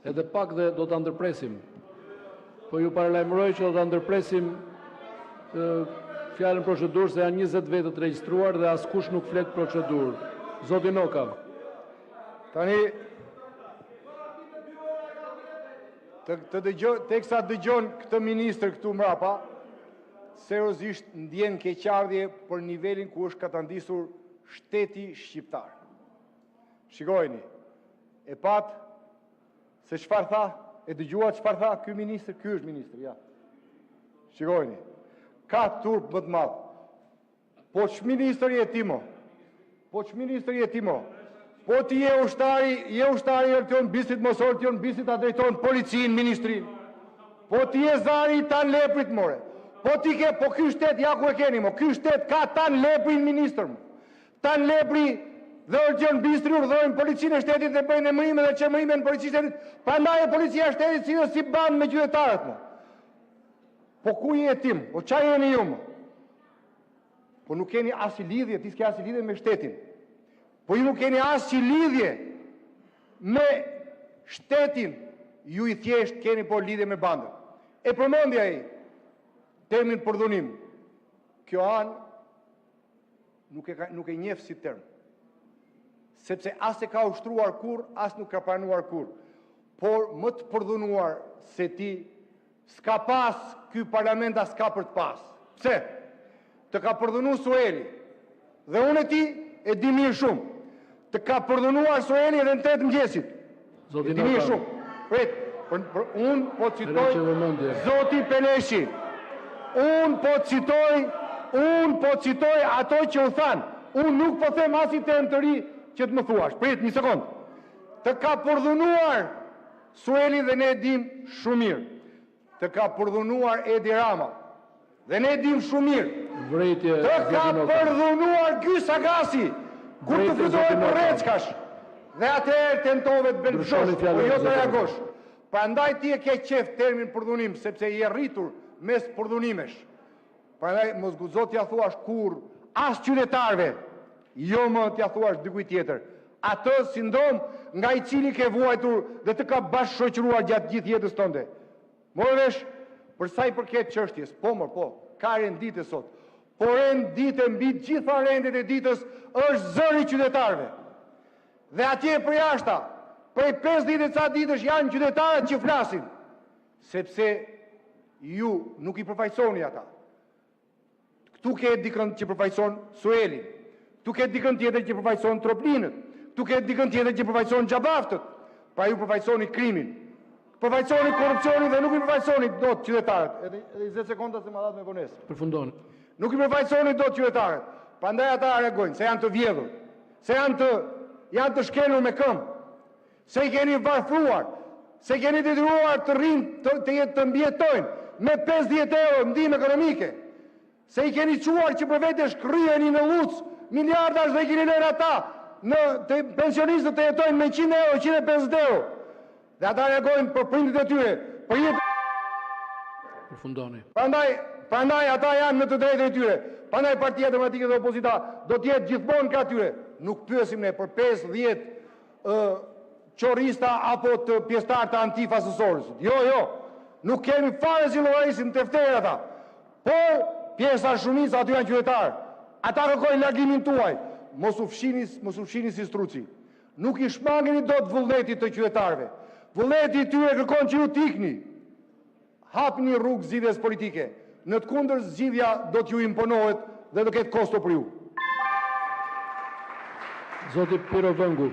Edhe pak dhe do të ndërpresim. Po ju paralajmëroj që do të ndërpresim fjalën procedurë se janë 20 vete të regjistruar dhe askush nuk flet procedurë. Zoti Noka. Tani teksa dëgjon këtë ministër këtu mrapa, seriozisht ndjen keqardhje për nivelin ku është katandisur shteti shqiptar. Shikojeni, e pat se çfarë tha, e dëgjuat çfarë tha ky ministër, ky është ministri, ja. Shikojeni, ka turp më të madh. Po ç'ministër je ti mo? Po ç'ministër je ti mo? Po ti je ushtari ertion bisit mos ortion bisit a drejton policinë, ministrin. Po ti je zari i Tan Leprit more. Po ti ke, po ky shtet ja ku e keni mo. Ky shtet ka Tan Leprin ministër. Tan Lepri dhe Orgjon Bistri urdhërojnë policinë e shtetit dhe bëjnë emërime dhe çemërime në policinë e shtetit. Prandaj e policia e shtetit si ban me qytetarët mo. Po ku je tim? Po ç'a jeni ju mo? Po nuk keni asnjë lidhje, ti s'ke asnjë lidhje me shtetin. Po ju nuk keni asnjë lidhje me shtetin, ju i thjesht keni po lidhje me bandën. E përmendi ai termin përdhunim. Kjo anë nuk e njeh si term. Sepse as e ka ushtruar kur, as nuk ka pranuar kur. Por më të përdhunuar se ti s'ka pas ky parlament as ka për të pas. Pse? Të ka përdhunu Sueli. Dhe unë e ti e di mirë shumë. Të ka përdhunuar Sueli edhe në 8 mëngjesit. E di mirë shumë. Pret, unë po citoj Zoti Peleshi. Unë po citoj ato që u thanë. Unë nuk po them asi të të ri që të më thuash. Prit, një sekund. Të ka përdhunuar Sueli dhe ne dim shumë mirë. Të ka përdhunuar Edi Rama. Dhe ne dim shumë mirë. Të ka përdhunuar Ky Sagasi. Kur të fluturoj për Reçkash. Dhe atëherë tentove të bëndëshosh, po jo të reagosh. Prandaj ti e ke qef termin përdhunim, sepse i e rritur mes përdhunimesh. Prandaj mos guxo t'ja thuash kur as qytetarëve, jo më t'ja thuash dikujt tjetër. Atë sindrom nga i cili ke vuajtur dhe të ka bashkëshoqëruar gjatë gjithë jetës tënde. Morë vesh, për sa i përket çështjes, po, ka rendite sot. Por rendite mbi gjitha rendet e ditës është zëri qytetarëve. Dhe atje për jashta, prej 50 ca ditësh janë qytetarët që flasin, sepse ju nuk i përfaqësoni ata. Këtu ke dikën që përfaqëson Suelin, këtu ke dikën tjetër që përfaqëson Troplinët, këtu ke dikën tjetër që përfaqëson Xhabaftët, pra ju përfaqësoni krimin, përfaqësoni korrupsionin dhe nuk i përfaqësoni dot qytetarët. Edhe 20 sekonda se më dhat me vonesë. Përfundoni. Nuk i përfaqësoni dot qytetarët. Prandaj ata reagojnë se janë të vjedhur, se janë të shkelur me këmbë, se i keni varfruar, se keni detyruar të rrinë të mbjetojnë me 50 euro ndihmë ekonomike, se i keni quar që për vete shkryheni në Luc miliardash dhe i keni lënë ata në pensionistët të jetojnë me 100 euro, 150 euro. Dhe ata reagojnë për prindit e tyre, për jetë. Përfundoni. Prandaj ata janë në të drejtë e tyre. Prandaj Partia Demokratike dhe Opozita do të jetë gjithmonë ka tyre. Nuk pyesim ne për 5-10 qorrista apo të pjesëtar të Antifas së Sorës. Jo. Nuk kemi fare si llogarisin tefter ata. Por pjesa shumica aty janë qytetarë. Ata kërkojnë largimin tuaj. Mos u fshini si struci. Nuk i shmangeni dot vullnetit të qytetarëve. Vullneti i tyre kërkon që ju t'ikni. Hapni rrugë zgjidhjes politike. Në të kundër zgjidhja do t'ju imponohet dhe do ketë kosto për ju. Zoti Piro Vëngu.